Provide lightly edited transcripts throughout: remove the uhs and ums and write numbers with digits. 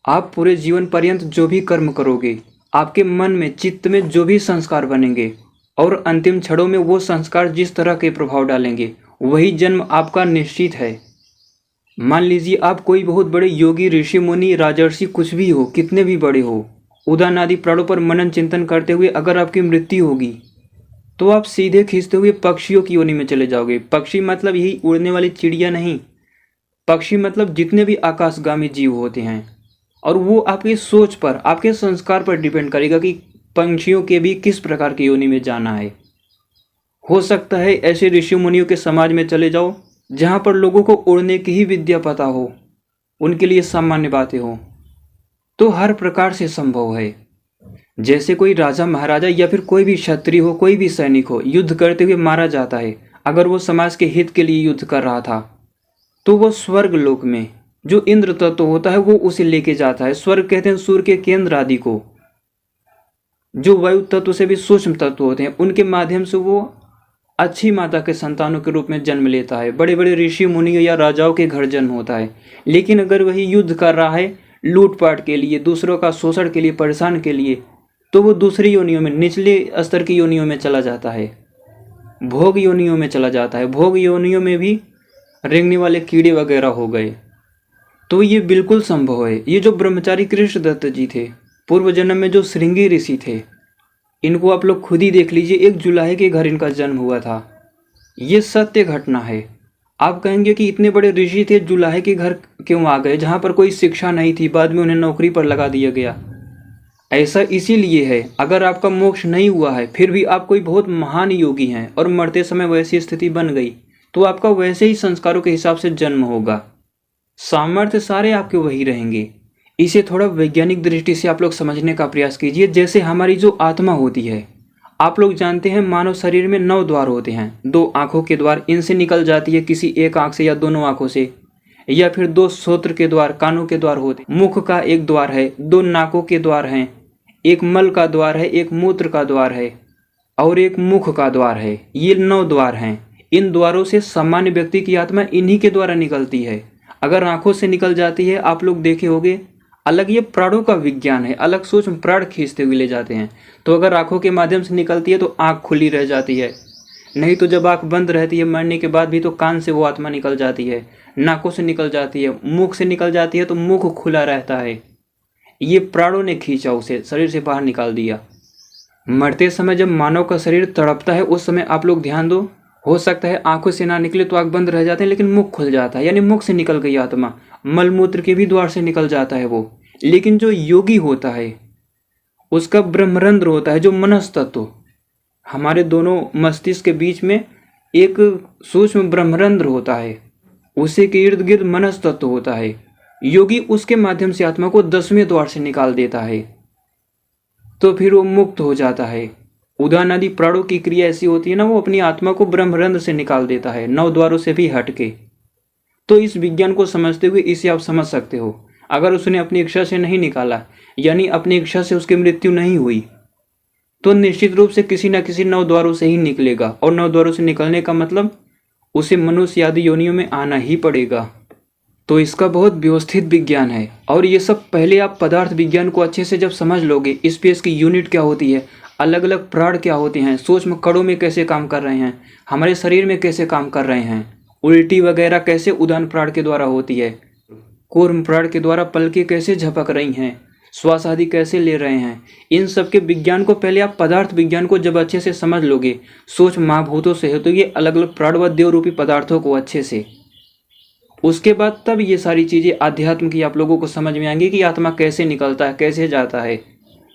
आप पूरे जीवन पर्यंत जो भी कर्म करोगे, आपके मन में चित्त में जो भी संस्कार बनेंगे और अंतिम क्षणों में वो संस्कार जिस तरह के प्रभाव डालेंगे, वही जन्म आपका निश्चित है। मान लीजिए आप कोई बहुत बड़े योगी, ऋषि मुनि, राजर्षि कुछ भी हो, कितने भी बड़े हो, उदान आदि प्राणों पर मनन चिंतन करते हुए अगर आपकी मृत्यु होगी तो आप सीधे खींचते हुए पक्षियों की योनि में चले जाओगे। पक्षी मतलब यही उड़ने वाली चिड़िया नहीं, पक्षी मतलब जितने भी आकाशगामी जीव होते हैं। और वो आपकी सोच पर, आपके संस्कार पर डिपेंड करेगा कि पंछियों के भी किस प्रकार की योनि में जाना है। हो सकता है ऐसे ऋषि मुनियों के समाज में चले जाओ जहाँ पर लोगों को उड़ने की ही विद्या पता हो, उनके लिए सामान्य बातें हो। तो हर प्रकार से संभव है। जैसे कोई राजा महाराजा या फिर कोई भी क्षत्रिय हो, कोई भी सैनिक हो, युद्ध करते हुए मारा जाता है। अगर वो समाज के हित के लिए युद्ध कर रहा था तो वो स्वर्ग लोक में जो इंद्र तत्व होता है वो उसे लेके जाता है। स्वर्ग कहते हैं सूर्य के केंद्र आदि को, जो वायु तत्व से भी सूक्ष्म तत्व होते हैं, उनके माध्यम से वो अच्छी माता के संतानों के रूप में जन्म लेता है। बड़े बड़े ऋषि मुनियों या राजाओं के घर जन्म होता है। लेकिन अगर वही युद्ध कर रहा है लूटपाट के लिए, दूसरों का शोषण के लिए, परेशान के लिए, तो वो दूसरी योनियों में, निचले स्तर की योनियों में चला जाता है, भोग योनियों में चला जाता है। भोग योनियों में भी रेंगने वाले कीड़े वगैरह हो गए। तो ये बिल्कुल संभव है। ये जो ब्रह्मचारी कृष्ण दत्त जी थे, पूर्व जन्म में जो श्रृंगी ऋषि थे, इनको आप लोग खुद ही देख लीजिए। एक जुलाहे के घर इनका जन्म हुआ था। ये सत्य घटना है। आप कहेंगे कि इतने बड़े ऋषि थे, जुलाहे के घर क्यों आ गए जहाँ पर कोई शिक्षा नहीं थी, बाद में उन्हें नौकरी पर लगा दिया गया। ऐसा इसीलिए है, अगर आपका मोक्ष नहीं हुआ है फिर भी आप कोई बहुत महान योगी हैं और मरते समय वैसी स्थिति बन गई, तो आपका वैसे ही संस्कारों के हिसाब से जन्म होगा। सामर्थ्य सारे आपके वही रहेंगे। इसे थोड़ा वैज्ञानिक दृष्टि से आप लोग समझने का प्रयास कीजिए। जैसे हमारी जो आत्मा होती है, आप लोग जानते हैं मानव शरीर में 9 द्वार होते हैं। 2 आँखों के द्वार, इनसे निकल जाती है किसी एक आँख से या दोनों आँखों से, या फिर 2 श्रोत्र के द्वार, कानों के द्वार होते हैं। मुख का एक द्वार है, 2 नाकों के द्वार हैं, एक मल का द्वार है, एक मूत्र का द्वार है और एक मुख का द्वार है। ये 9 द्वार हैं। इन द्वारों से सामान्य व्यक्ति की आत्मा इन्हीं के द्वारा निकलती है। अगर आंखों से निकल जाती है, आप लोग देखे होंगे, अलग ये प्राणों का विज्ञान है, अलग सूक्ष्म प्राण खींचते हुए ले जाते हैं। तो अगर आंखों के माध्यम से निकलती है तो आंख खुली रह जाती है, नहीं तो जब आंख बंद रहती है मरने के बाद भी तो कान से वो आत्मा निकल जाती है, नाकों से निकल जाती है, मुख से निकल जाती है तो मुख खुला रहता है। ये प्राणों ने खींचा, उसे शरीर से बाहर निकाल दिया। मरते समय जब मानव का शरीर तड़पता है उस समय आप लोग ध्यान दो, हो सकता है आंखों से ना निकले तो आंख बंद रह जाते हैं लेकिन मुख खुल जाता है, यानी मुख से निकल गई आत्मा। मलमूत्र के भी द्वार से निकल जाता है वो। लेकिन जो योगी होता है उसका ब्रह्मरंध्र होता है, जो मनस तत्व, हमारे दोनों मस्तिष्क के बीच में एक सूक्ष्म ब्रह्मरंध्र होता है, उसी के इर्द गिर्द मनस तत्व होता है। योगी उसके माध्यम से आत्मा को 10वें द्वार से निकाल देता है, तो फिर वो मुक्त हो जाता है। उदान आदि प्राणों की क्रिया ऐसी होती है ना, वो अपनी आत्मा को ब्रह्मरंध्र से निकाल देता है, 9 द्वारों से भी हटके। तो इस विज्ञान को समझते हुए इसे आप समझ सकते हो। अगर उसने अपनी इच्छा से नहीं निकाला, यानी अपनी इच्छा से उसकी मृत्यु नहीं हुई, तो निश्चित रूप से किसी न किसी 9 द्वारों से ही निकलेगा। और 9 द्वारों से निकलने का मतलब उसे मनुष्य आदि योनियों में आना ही पड़ेगा। तो इसका बहुत व्यवस्थित विज्ञान है। और ये सब पहले आप पदार्थ विज्ञान को अच्छे से जब समझ लोगे, स्पेस की यूनिट क्या होती है, अलग अलग प्राण क्या होते हैं, सूक्ष्म कणों में कैसे काम कर रहे हैं, हमारे शरीर में कैसे काम कर रहे हैं, उल्टी वगैरह कैसे उदान प्राण के द्वारा होती है, कूर्म प्राण के द्वारा पलकें कैसे झपक रही हैं, श्वास आदि कैसे ले रहे हैं, इन सब के विज्ञान को पहले आप पदार्थ विज्ञान को जब अच्छे से समझ लोगे, सूक्ष्म महाभूतों से होते ये अलग अलग प्राण व देव रूपी पदार्थों को अच्छे से, उसके बाद तब ये सारी चीज़ें आध्यात्म की आप लोगों को समझ में आएंगी कि आत्मा कैसे निकलता है, कैसे जाता है।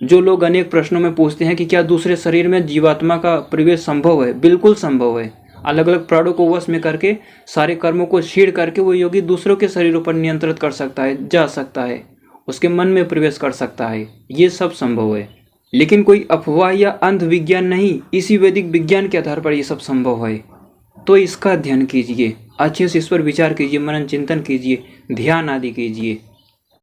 जो लोग अनेक प्रश्नों में पूछते हैं कि क्या दूसरे शरीर में जीवात्मा का प्रवेश संभव है, बिल्कुल संभव है। अलग अलग प्राणों को वश में करके, सारे कर्मों को छीड़ करके वो योगी दूसरों के शरीरों पर नियंत्रित कर सकता है, जा सकता है, उसके मन में प्रवेश कर सकता है। ये सब संभव है, लेकिन कोई अफवाह या अंध विज्ञान नहीं, इसी वैदिक विज्ञान के आधार पर ये सब संभव है। तो इसका अध्ययन कीजिए, अच्छे से इस पर विचार कीजिए, मनन चिंतन कीजिए, ध्यान आदि कीजिए।